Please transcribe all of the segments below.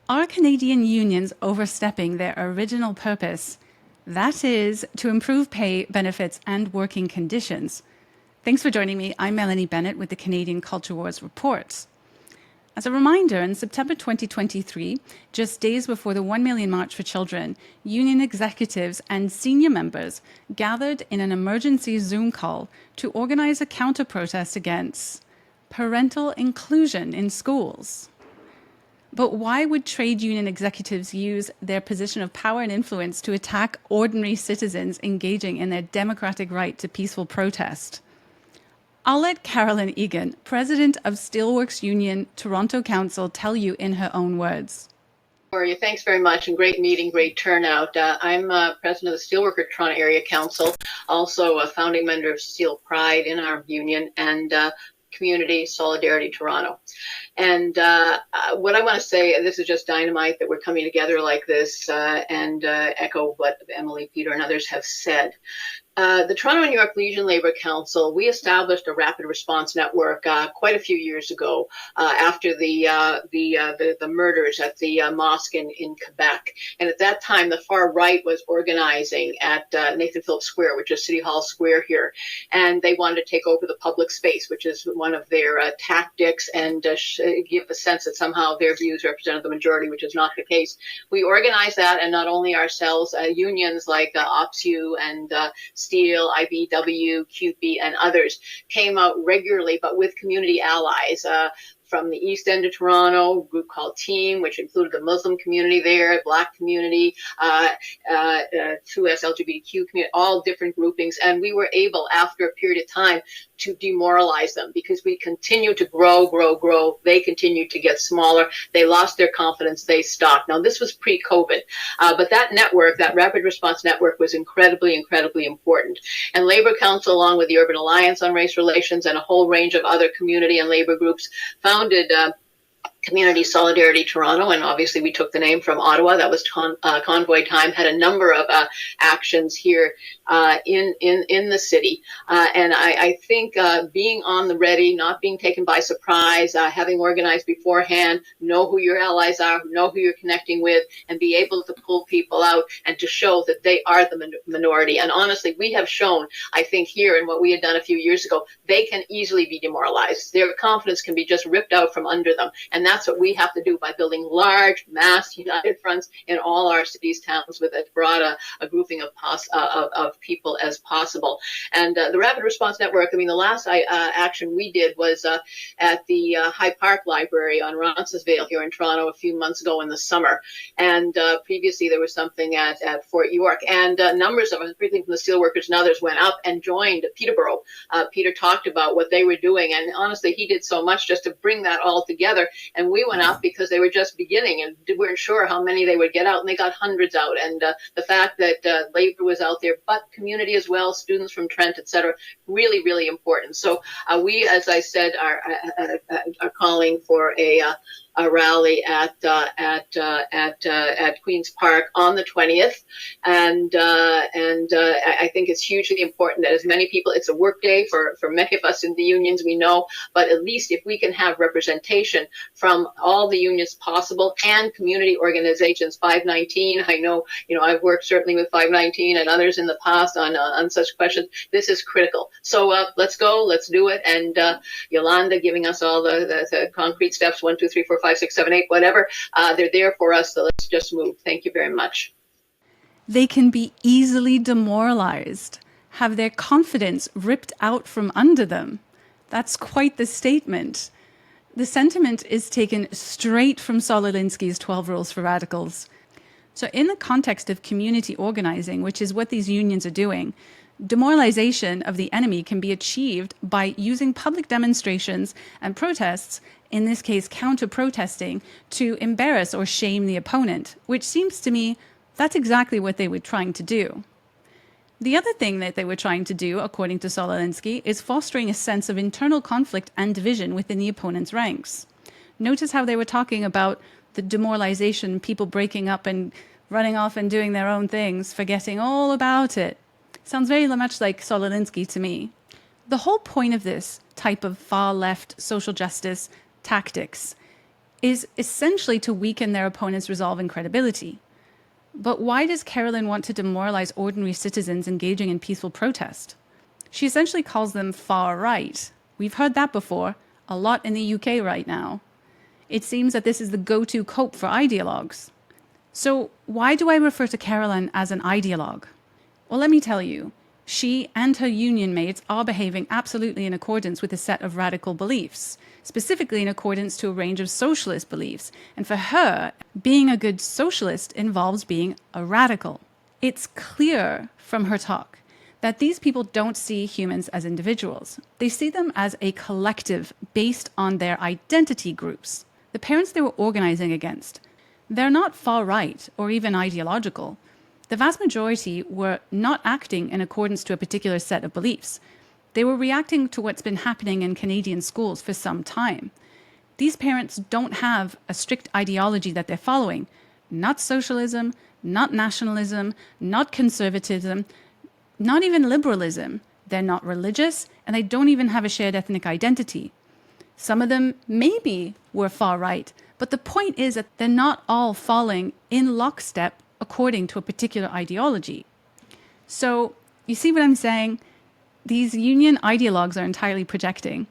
Are Canadian unions overstepping their original purpose? That is, to improve pay, benefits, and working conditions. Thanks for joining me. I'm Melanie Bennett with the Canadian Culture Wars Report. As a reminder, in September 2023, just days before the 1 Million March for Children, union executives and senior members gathered in an emergency Zoom call to organize a counter-protest against parental inclusion in schools. But why would trade union executives use their position of power and influence to attack ordinary citizens engaging in their democratic right to peaceful protest? I'll let Carolyn Egan, president of Steelworkers Union Toronto Council, tell you in her own words. How are you? Thanks very much, and great meeting, great turnout. I'm president of the Steelworkers Toronto Area Council, also a founding member of Steel Pride in our union, and Community Solidarity Toronto. And what I want to say, this is just dynamite that we're coming together like this and echo what Emily, Peter, and others have said. The Toronto and New York Legion Labour Council, we established a rapid response network quite a few years ago after the murders at the mosque in Quebec. And at that time, the far right was organizing at Nathan Phillips Square, which is City Hall Square here. And they wanted to take over the public space, which is one of their tactics, and give the sense that somehow their views represented the majority, which is not the case. We organized that, and not only ourselves, unions like OPSU and Steel, IBW, CUPE, and others came out regularly, but with community allies. From the East End of Toronto, a group called Team, which included the Muslim community there, Black community, 2S LGBTQ community, all different groupings. And we were able, after a period of time, to demoralize them because we continued to grow. They continued to get smaller. They lost their confidence. They stopped. Now, this was pre-COVID, but that network, that rapid response network, was incredibly important. And Labour Council, along with the Urban Alliance on Race Relations and a whole range of other community and labor groups, founded Community Solidarity Toronto, and obviously we took the name from Ottawa. That was convoy time. Had a number of actions here in the city, and I think being on the ready, not being taken by surprise, having organized beforehand, know who your allies are, know who you're connecting with, and be able to pull people out and to show that they are the minority. And honestly, we have shown, I think, here and what we had done a few years ago, they can easily be demoralized. Their confidence can be just ripped out from under them, and that's what we have to do by building large, mass, united fronts in all our cities, towns, with as broad a grouping of people as possible. And the Rapid Response Network, I mean, the last action we did was at the High Park Library on Roncesvalles here in Toronto a few months ago in the summer. And previously there was something at Fort York. And numbers of us, particularly from the steelworkers and others, went up and joined Peterborough. Peter talked about what they were doing. And honestly, he did so much just to bring that all together. And we went up because they were just beginning and weren't sure how many they would get out. And they got hundreds out. And the fact that labor was out there, but community as well, students from Trent, et cetera, really important. So we, as I said, are calling for a rally at Queen's Park on the 20th, and I think it's hugely important that as many people. It's a work day for many of us in the unions, we know, but at least if we can have representation from all the unions possible and community organizations. 519, I know, I've worked certainly with 519 and others in the past on such questions. This is critical. So let's go, let's do it, and Yolanda giving us all the concrete steps: 1, 2, 3, 4, 5, 6, 7, 8, whatever. They're there for us, so let's just move. Thank you very much. They can be easily demoralized, have their confidence ripped out from under them. That's quite the statement. The sentiment is taken straight from Saul Alinsky's 12 Rules for Radicals. So in the context of community organizing, which is what these unions are doing, demoralization of the enemy can be achieved by using public demonstrations and protests, in this case counter-protesting, to embarrass or shame the opponent, which seems to me that's exactly what they were trying to do. The other thing that they were trying to do, according to Saul Alinsky, is fostering a sense of internal conflict and division within the opponent's ranks. Notice how they were talking about the demoralization, people breaking up and running off and doing their own things, forgetting all about it. Sounds very much like Saul Alinsky to me. The whole point of this type of far-left social justice tactics is essentially to weaken their opponent's resolve and credibility. But why does Carolyn want to demoralize ordinary citizens engaging in peaceful protest? She essentially calls them far right. We've heard that before, a lot in the UK right now. It seems that this is the go-to cope for ideologues. So why do I refer to Carolyn as an ideologue? Well, let me tell you, she and her union mates are behaving absolutely in accordance with a set of radical beliefs, specifically in accordance to a range of socialist beliefs. And for her, being a good socialist involves being a radical. It's clear from her talk that these people don't see humans as individuals. They see them as a collective based on their identity groups. The parents they were organizing against, they're not far right or even ideological. The vast majority were not acting in accordance to a particular set of beliefs. They were reacting to what's been happening in Canadian schools for some time. These parents don't have a strict ideology that they're following. Not socialism, not nationalism, not conservatism, not even liberalism. They're not religious, and they don't even have a shared ethnic identity. Some of them maybe were far right, but the point is that they're not all falling in lockstep according to a particular ideology. So you see what I'm saying? These union ideologues are entirely projecting.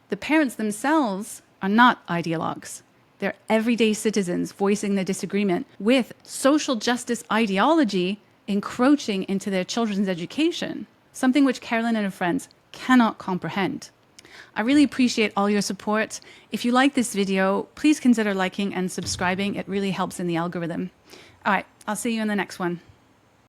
The parents themselves are not ideologues. They're everyday citizens voicing their disagreement with social justice ideology encroaching into their children's education, something which Carolyn and her friends cannot comprehend. I really appreciate all your support. If you like this video, please consider liking and subscribing. It really helps in the algorithm. All right, I'll see you in the next one.